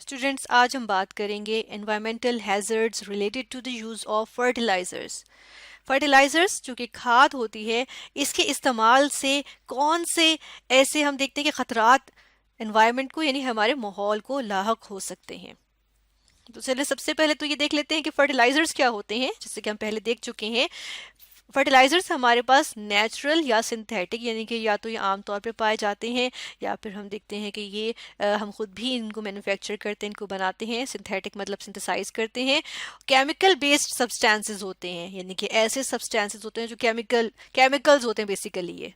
Students, आज हम बात करेंगे environmental hazards related to the use of fertilisers. Fertilisers जो कि खाद होती है, इसके इस्तेमाल से कौन से ऐसे हम देखते हैं कि खतरात एनवायरनमेंट को यानी हमारे माहौल को लाहक हो सकते हैं। तो चलिए सबसे पहले तो ये देख लेते हैं कि फर्टिलाइजर्स क्या होते हैं, जैसे कि हम पहले देख चुके हैं। फर्टिलाइजर्स हमारे पास नेचुरल या सिंथेटिक यानी कि या तो ये आमतौर पे पाए जाते हैं या फिर हम देखते हैं कि ये हम खुद भी इनको मैन्युफैक्चर करते हैं, इनको बनाते हैं। सिंथेटिक मतलब सिंथेसाइज करते हैं। केमिकल बेस्ड सब्सटेंसेस होते हैं, यानी कि ऐसे सब्सटेंसेस होते हैं जो केमिकल्स होते हैं बेसिकली ये।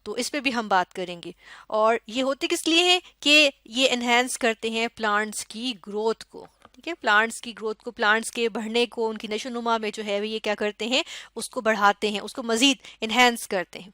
तो इस पे भी हम बात करेंगे। और ये होते किस लिए हैं कि ये एनहेंस करते हैं प्लांट्स की ग्रोथ को। ठीक है, प्लांट्स की ग्रोथ को, प्लांट्स के बढ़ने को, उनकी नशोनुमा में जो है ये क्या करते हैं, उसको बढ़ाते हैं, उसको मजीद इनहेंस करते हैं।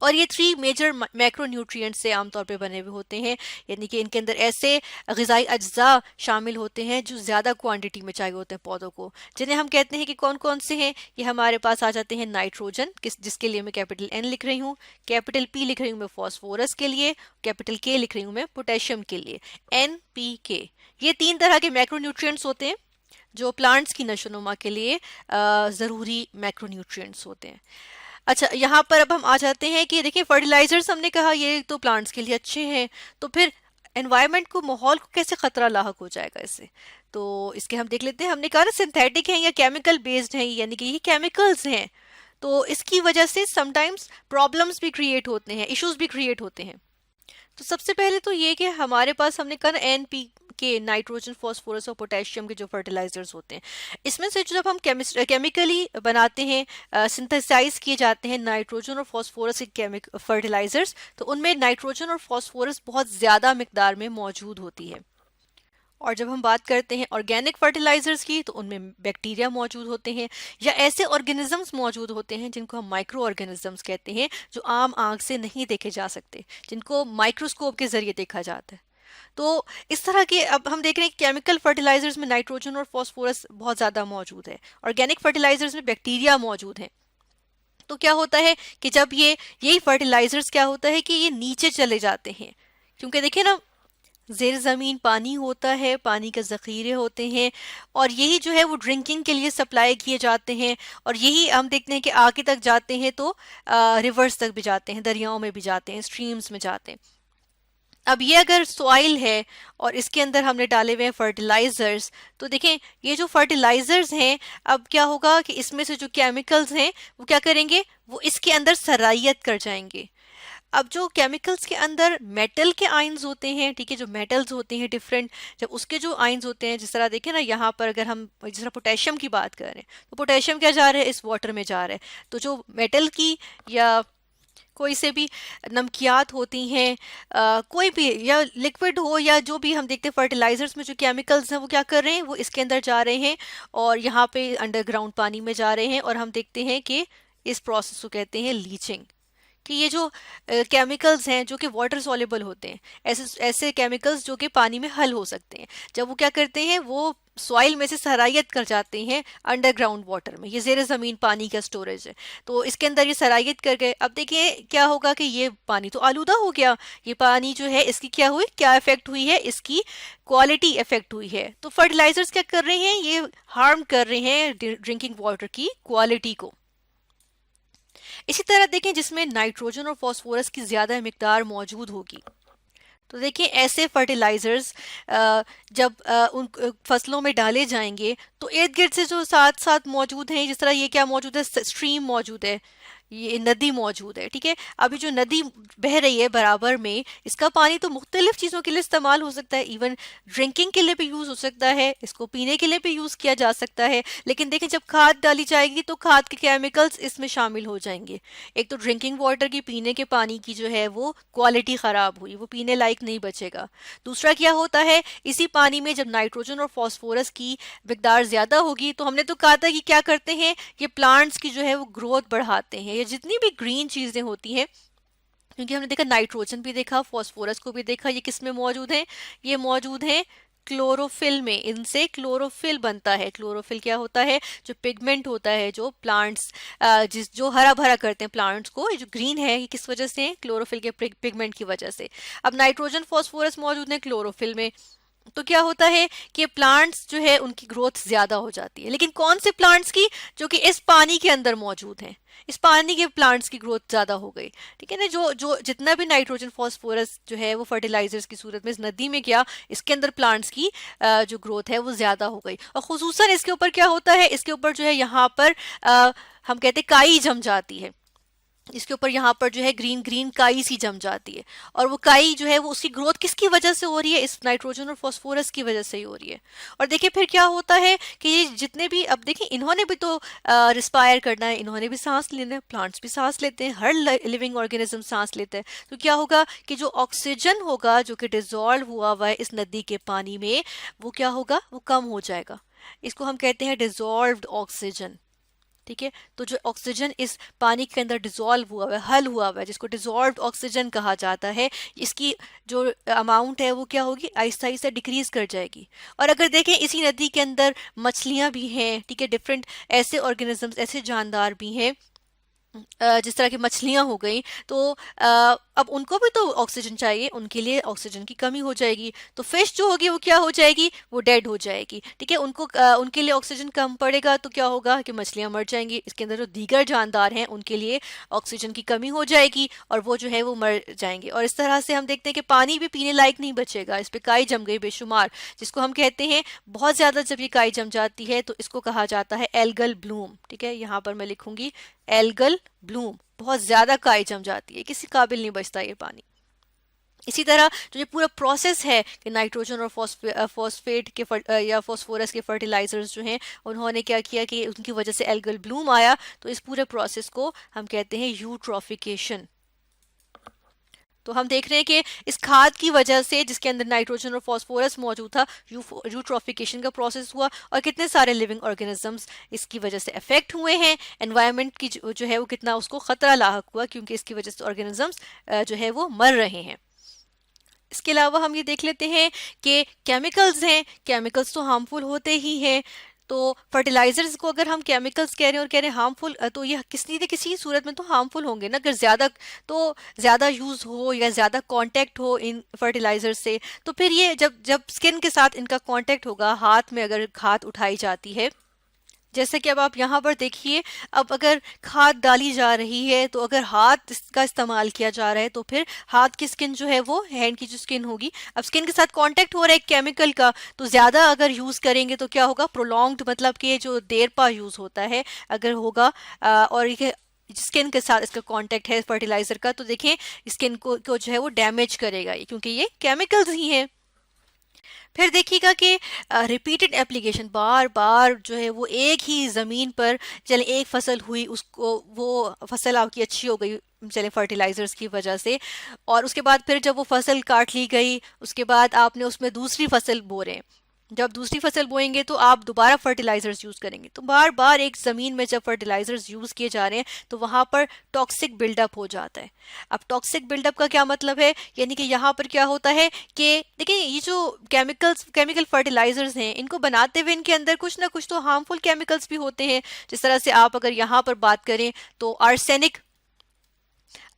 और ये 3 मेजर मैक्रो न्यूट्रिएंट्स से आमतौर पे बने हुए होते हैं, यानी कि इनके अंदर ऐसे ग़िज़ाई अज्जा शामिल होते हैं जो ज़्यादा क्वांटिटी में चाहिए होते हैं पौधों को, जिन्हें हम कहते हैं कि कौन कौन से हैं। ये हमारे पास आ जाते हैं नाइट्रोजन, जिसके लिए मैं कैपिटल N लिख रही हूँ, कैपिटल P लिख रही हूँ मैं फॉस्फोरस के लिए, कैपिटल K लिख रही हूँ मैं पोटेशियम के लिए, NPK। ये 3 तरह के मैक्रो न्यूट्रिएंट्स होते हैं जो प्लांट्स की नशोनुमा के लिए ज़रूरी मैक्रो न्यूट्रिएंट्स होते हैं। अच्छा, यहाँ पर अब हम आ जाते हैं कि देखिए फर्टिलाइजर्स हमने कहा ये तो प्लांट्स के लिए अच्छे हैं, तो फिर एनवायरनमेंट को, माहौल को कैसे खतरा लाहक हो जाएगा इससे। तो इसके हम देख लेते हैं। हमने कहा ना सिंथेटिक है या केमिकल बेस्ड है, यानी कि ये केमिकल्स हैं, तो इसकी वजह से समटाइम्स प्रॉब्लम्स भी क्रिएट होते हैं, इश्यूज भी क्रिएट होते हैं। तो सबसे पहले तो ये कि हमारे पास हमने कहा NPK, नाइट्रोजन, फॉस्फोरस और पोटेशियम के जो फर्टिलाइजर्स होते हैं, इसमें से जब हम केमिकली बनाते हैं, सिंथेसाइज किए जाते हैं नाइट्रोजन और फॉस्फोरस के फर्टिलाइजर्स, तो उनमें नाइट्रोजन और फॉस्फोरस बहुत ज़्यादा मिकदार में मौजूद होती है। और जब हम बात करते हैं ऑर्गेनिक फर्टिलाइजर्स की, तो उनमें बैक्टीरिया मौजूद होते हैं या ऐसे ऑर्गेनिजम्स मौजूद होते हैं जिनको हम माइक्रो ऑर्गेनिजम्स कहते हैं, जो आम आंख से नहीं देखे जा सकते, जिनको माइक्रोस्कोप के जरिए देखा जाता है। तो इस तरह के अब हम देख रहे हैं कि केमिकल फर्टिलाइजर्स में नाइट्रोजन और फॉस्फोरस बहुत ज़्यादा मौजूद है, ऑर्गेनिक फर्टिलाइजर्स में बैक्टीरिया मौजूद हैं। तो क्या होता है कि जब यही फर्टिलाइजर्स क्या होता है कि ये नीचे चले जाते हैं, क्योंकि देखिए ना, ज़ेर ज़मीन पानी होता है, पानी के ज़ख़ीरे होते हैं, और यही जो है वो ड्रिंकिंग के लिए सप्लाई किए जाते हैं, और यही हम देखते हैं कि आगे तक जाते हैं तो रिवर्स तक भी जाते हैं, दरियाओं में भी जाते हैं, स्ट्रीम्स में जाते हैं। अब ये अगर सॉइल है और इसके अंदर हमने डाले हुए हैं फर्टिलाइजर्स, तो देखें ये जो फर्टिलाइजर्स हैं, अब क्या होगा कि इसमें से जो केमिकल्स हैं वो क्या करेंगे, वो इसके अंदर सरायत कर जाएंगे। अब जो केमिकल्स के अंदर मेटल के आयंस होते हैं, ठीक है, जो मेटल्स होते हैं डिफरेंट, जब उसके जो आयंस होते हैं, जिस तरह देखें ना यहाँ पर अगर हम जिस तरह पोटेशियम की बात कर रहे हैं, तो पोटेशियम क्या जा रहा है, इस वाटर में जा रहा है। तो जो मेटल की या कोई से भी नमकियात होती हैं, कोई भी या लिक्विड हो या जो भी हम देखते हैं फर्टिलाइजर्स में जो केमिकल्स हैं वो क्या कर रहे हैं, वो इसके अंदर जा रहे हैं और यहाँ पे अंडरग्राउंड पानी में जा रहे हैं, और हम देखते हैं कि इस प्रोसेस को कहते हैं लीचिंग। कि ये जो केमिकल्स हैं जो कि वाटर सॉल्युबल होते हैं, ऐसे ऐसे केमिकल्स जो कि पानी में हल हो सकते हैं, जब वो क्या करते हैं, वो सॉइल में से सरायत कर जाते हैं अंडरग्राउंड वाटर में। ये ज़ेर ज़मीन पानी का स्टोरेज है, तो इसके अंदर ये सरायत कर गए। अब देखिए क्या होगा कि ये पानी तो आलूदा हो गया, ये पानी जो है इसकी क्या हुई, क्या इफेक्ट हुई है, इसकी क्वालिटी इफेक्ट हुई है। तो फर्टिलाइजर्स क्या कर रहे हैं, ये हार्म कर रहे हैं ड्रिंकिंग वाटर की क्वालिटी को। इसी तरह देखें जिसमें नाइट्रोजन और फास्फोरस की ज़्यादा मिकदार मौजूद होगी, तो देखिए ऐसे फर्टिलाइजर्स जब उन फसलों में डाले जाएंगे, तो इर्द गिर्द से जो साथ साथ मौजूद हैं, जिस तरह ये क्या मौजूद है, स्ट्रीम मौजूद है, ये नदी मौजूद है, ठीक है। अभी जो नदी बह रही है बराबर में, इसका पानी तो मुख्तलिफ चीज़ों के लिए इस्तेमाल हो सकता है, इवन ड्रिंकिंग के लिए भी यूज़ हो सकता है, इसको पीने के लिए भी यूज़ किया जा सकता है। लेकिन देखिए जब खाद डाली जाएगी तो खाद के केमिकल्स इसमें शामिल हो जाएंगे। एक तो ड्रिंकिंग वाटर की, पीने के पानी की जो है वो क्वालिटी ख़राब हुई, वो पीने लायक नहीं बचेगा। दूसरा क्या होता है, इसी पानी में जब नाइट्रोजन और फॉस्फोरस की मिकदार ज़्यादा होगी, तो हमने तो कहा था कि क्या करते हैं, ये प्लांट्स की जो है वो ग्रोथ बढ़ाते हैं। ये जितनी भी ग्रीन चीज़ें होती हैं, क्योंकि हमने देखा नाइट्रोजन भी देखा, फॉस्फोरस को भी देखा, ये किस में मौजूद है, ये मौजूद है क्लोरोफिल में। इनसे क्लोरोफिल बनता है। क्लोरोफिल क्या होता है, जो पिगमेंट होता है जो प्लांट्स जिस जो हरा भरा करते हैं प्लांट्स को, ये जो ग्रीन है ये किस वजह से है, क्लोरोफिल के पिगमेंट की वजह से। अब नाइट्रोजन फॉस्फोरस मौजूद है क्लोरोफिल में, तो क्या होता है कि प्लांट्स जो है उनकी ग्रोथ ज्यादा हो जाती है। लेकिन कौन से प्लांट्स की? जो कि इस पानी के अंदर मौजूद हैं, इस पानी के प्लांट्स की ग्रोथ ज्यादा हो गई। ठीक है ना, जो जो जितना भी नाइट्रोजन फास्फोरस जो है वो फर्टिलाइजर्स की सूरत में इस नदी में गया, इसके अंदर प्लांट्स की जो ग्रोथ है वो ज्यादा हो गई। और खुसूसन इसके ऊपर क्या होता है, इसके ऊपर जो है यहाँ पर हम कहते हैं काई जम जाती है। इसके ऊपर यहाँ पर जो है ग्रीन ग्रीन काई सी जम जाती है। और वो काई जो है वो उसकी ग्रोथ किसकी वजह से हो रही है? इस नाइट्रोजन और फास्फोरस की वजह से ही हो रही है। और देखिए फिर क्या होता है कि ये जितने भी, अब देखिए इन्होंने भी तो रिस्पायर करना है, इन्होंने भी सांस लेना है, प्लांट्स भी सांस लेते हैं, हर लिविंग ऑर्गेनिज्म सांस लेते हैं। तो क्या होगा कि जो ऑक्सीजन होगा जो कि डिजोल्व हुआ हुआ है इस नदी के पानी में, वो क्या होगा? वो कम हो जाएगा। इसको हम कहते हैं डिजोल्व्ड ऑक्सीजन। ठीक है, तो जो ऑक्सीजन इस पानी के अंदर डिजोल्व हुआ है, हल हुआ हुआ है, जिसको डिजोल्व्ड ऑक्सीजन कहा जाता है, इसकी जो अमाउंट है वो क्या होगी? आहिस्ता आहिस्ता डिक्रीज कर जाएगी। और अगर देखें इसी नदी के अंदर मछलियां भी हैं, ठीक है, डिफरेंट ऐसे ऑर्गेनिजम्स, ऐसे जानदार भी हैं, जिस तरह की मछलियां हो गई, तो अब उनको भी तो ऑक्सीजन चाहिए, उनके लिए ऑक्सीजन की कमी हो जाएगी। तो फिश जो होगी वो क्या हो जाएगी? वो डेड हो जाएगी। ठीक है, उनको उनके लिए ऑक्सीजन कम पड़ेगा तो क्या होगा कि मछलियां मर जाएंगी। इसके अंदर जो दीगर जानदार हैं उनके लिए ऑक्सीजन की कमी हो जाएगी और वो जो है वो मर जाएंगे। और इस तरह से हम देखते हैं कि पानी भी पीने लायक नहीं बचेगा, इस पे काई जम गई बेशुमार, जिसको हम कहते हैं बहुत ज्यादा जब ये काई जम जाती है तो इसको कहा जाता है एल्गल ब्लूम। ठीक है, यहाँ पर मैं लिखूंगी एल्गल ब्लूम। बहुत ज्यादा काई जम जाती है, किसी काबिल नहीं बचता ये पानी। इसी तरह जो ये पूरा प्रोसेस है कि नाइट्रोजन और फॉस्फेट के या फॉस्फोरस के फर्टिलाइजर्स जो हैं उन्होंने क्या किया कि उनकी वजह से एल्गल ब्लूम आया, तो इस पूरे प्रोसेस को हम कहते हैं यूट्रॉफिकेशन। तो हम देख रहे हैं कि इस खाद की वजह से जिसके अंदर नाइट्रोजन और फास्फोरस मौजूद था, यूट्रॉफिकेशन का प्रोसेस हुआ और कितने सारे लिविंग ऑर्गेनिजम्स इसकी वजह से अफेक्ट हुए हैं। एनवायरनमेंट की जो है वो कितना उसको खतरा लाहक हुआ, क्योंकि इसकी वजह से ऑर्गेनिजम्स जो है वो मर रहे हैं। इसके अलावा हम ये देख लेते हैं कि केमिकल्स हैं, केमिकल्स तो हार्मफुल होते ही हैं। तो फर्टिलाइजर्स को अगर हम केमिकल्स कह रहे हैं और कह रहे हैं हार्मफुल, तो ये किसी न किसी सूरत में तो हार्मफुल होंगे ना। अगर ज़्यादा यूज़ हो या ज़्यादा कांटेक्ट हो इन फर्टिलाइजर से, तो फिर ये जब जब स्किन के साथ इनका कांटेक्ट होगा, हाथ में अगर खाद उठाई जाती है, जैसे कि अब आप यहाँ पर देखिए, अब अगर खाद डाली जा रही है तो अगर हाथ का इस्तेमाल किया जा रहा है तो फिर हाथ की स्किन जो है वो, हैंड की जो स्किन होगी, अब स्किन के साथ कांटेक्ट हो रहा है केमिकल का, तो ज़्यादा अगर यूज़ करेंगे तो क्या होगा? प्रोलॉन्ग्ड, मतलब कि जो देर पा यूज़ होता है अगर होगा, और ये स्किन के साथ इसका कांटेक्ट है फर्टिलाइजर का, तो देखें स्किन को जो है वो डैमेज करेगा ये, क्योंकि ये केमिकल्स ही हैं। फिर देखिएगा कि रिपीटेड एप्लीकेशन, बार बार जो है वो एक ही ज़मीन पर, चले एक फसल हुई, उसको वो फसल आपकी अच्छी हो गई चले फर्टिलाइजर्स की वजह से, और उसके बाद फिर जब वो फसल काट ली गई, उसके बाद आपने उसमें दूसरी फसल बो रहे हैं। जब दूसरी फसल बोएंगे तो आप दोबारा फर्टिलाइजर्स यूज करेंगे, तो बार बार एक जमीन में जब फर्टिलाइजर्स यूज किए जा रहे हैं तो वहां पर टॉक्सिक बिल्डअप हो जाता है। अब टॉक्सिक बिल्डअप का क्या मतलब है? यानी कि यहाँ पर क्या होता है कि देखिए ये जो केमिकल फर्टिलाइजर्स हैं, इनको बनाते हुए इनके अंदर कुछ ना कुछ तो हार्मफुल केमिकल्स भी होते हैं। जिस तरह से आप अगर यहाँ पर बात करें तो आर्सेनिक,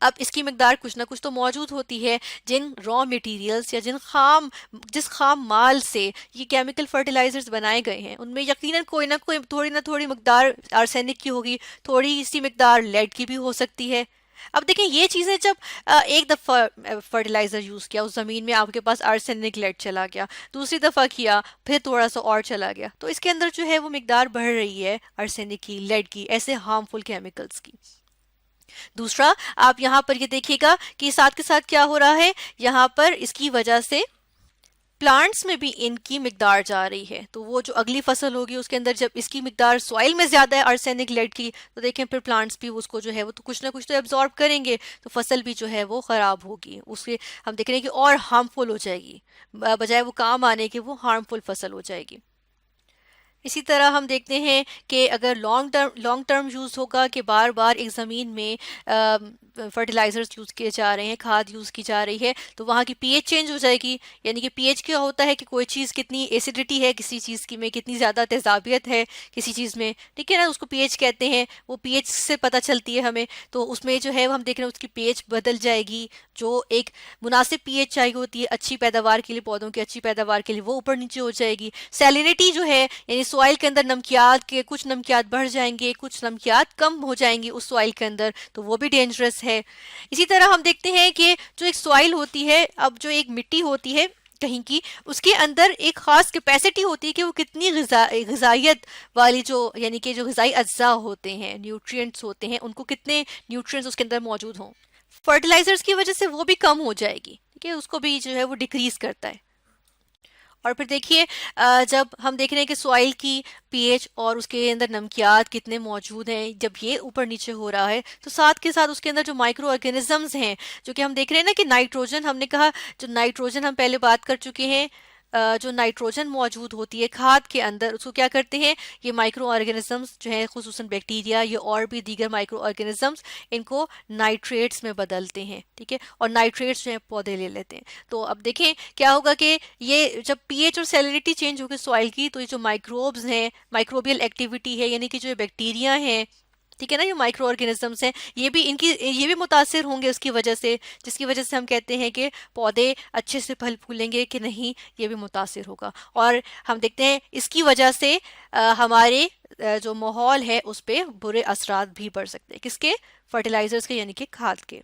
अब इसकी मकदार कुछ ना कुछ तो मौजूद होती है। जिन रॉ मटेरियल्स या जिस खाम माल से ये केमिकल फर्टिलाइजर्स बनाए गए हैं उनमें यकीनन कोई ना थोड़ी मकदार आर्सेनिक की होगी, थोड़ी सी मकदार लेड की भी हो सकती है। अब देखें ये चीज़ें जब एक दफ़ा फर्टिलाइज़र यूज़ किया, उस ज़मीन में आपके पास आर्सेनिक लेड चला गया, दूसरी दफ़ा किया फिर थोड़ा सा और चला गया, तो इसके अंदर जो है वो मकदार बढ़ रही है आर्सेनिक की, लेड की, ऐसे हार्मफुल केमिकल्स की। दूसरा, आप यहाँ पर ये देखिएगा कि साथ के साथ क्या हो रहा है, यहाँ पर इसकी वजह से प्लांट्स में भी इनकी मिकदार जा रही है। तो वो जो अगली फसल होगी उसके अंदर जब इसकी मिकदार सॉइल में ज्यादा है आर्सेनिक लेड की, तो देखें फिर प्लांट्स भी उसको जो है वो तो कुछ ना कुछ तो एब्जॉर्ब करेंगे, तो फसल भी जो है वो खराब होगी, उसके हम देख रहे हैं कि और हार्मफुल हो जाएगी, बजाय वो काम आने के वो हार्मफुल फसल हो जाएगी। इसी तरह हम देखते हैं कि अगर लॉन्ग टर्म यूज़ होगा कि बार बार एक ज़मीन में फर्टिलाइज़र्स यूज़ किए जा रहे हैं, खाद यूज़ की जा रही है, तो वहाँ की पीएच चेंज हो जाएगी। यानी कि पीएच क्या होता है कि कोई चीज़ कितनी एसिडिटी है किसी चीज़ की में, कितनी ज़्यादा तेज़ाबियत है किसी चीज़ में, ठीक है ना, उसको पीएच कहते हैं। वो पीएच से पता चलती है हमें। तो उसमें जो है वो हम देख रहे हैं उसकी पीएच बदल जाएगी। जो एक मुनासिब पीएच चाहिए होती है अच्छी पैदावार के लिए, पौधों की अच्छी पैदावार के लिए, वो ऊपर नीचे हो जाएगी। सैलिनिटी जो है यानी सॉइल के अंदर नमकियात के कुछ नमकियात बढ़ जाएंगे, कुछ नमकियात कम हो जाएंगी उस सॉइल के अंदर, तो वो भी डेंजरस है। इसी तरह हम देखते हैं कि जो एक सॉइल होती है, अब जो एक मिट्टी होती है कहीं की, उसके अंदर एक खास कैपेसिटी होती है कि वो कितनी ग़िज़ाइयत वाली जो यानी कि जो ग़िज़ाई अज्जा होते हैं, न्यूट्रिएंट्स होते हैं, उनको कितने न्यूट्रिएंट्स उसके अंदर मौजूद हों। फर्टिलाइजर्स की वजह से वो भी कम हो जाएगी, ठीक है, उसको भी जो है वो डिक्रीज करता है। और फिर देखिए जब हम देख रहे हैं कि सॉइल की पीएच और उसके अंदर नमकियात कितने मौजूद हैं, जब ये ऊपर नीचे हो रहा है, तो साथ के साथ उसके अंदर जो माइक्रो ऑर्गेनिजम्स हैं, जो कि हम देख रहे हैं ना कि नाइट्रोजन, हमने कहा जो नाइट्रोजन हम पहले बात कर चुके हैं, जो नाइट्रोजन मौजूद होती है खाद के अंदर, उसको क्या करते हैं ये माइक्रो ऑर्गेनिजम्स जो है, खुसूसन बैक्टीरिया या और भी दीगर माइक्रो ऑर्गेनिजम्स, इनको नाइट्रेट्स में बदलते हैं, ठीक है, और नाइट्रेट्स जो है पौधे ले लेते हैं। तो अब देखें क्या होगा कि ये जब पीएच और सैलिनिटी चेंज होगी सॉइल की, तो ये जो माइक्रोब्स हैं, माइक्रोबियल एक्टिविटी है, यानी कि जो बैक्टीरिया हैं, ठीक है ना, ये माइक्रो ऑर्गेनिजम्स हैं, ये भी मुतासिर होंगे उसकी वजह से, जिसकी वजह से हम कहते हैं कि पौधे अच्छे से फल फूलेंगे कि नहीं, ये भी मुतासिर होगा। और हम देखते हैं इसकी वजह से हमारे जो माहौल है उस पर बुरे असरात भी पड़ सकते हैं, किसके, फर्टिलाइजर्स के यानी कि खाद के।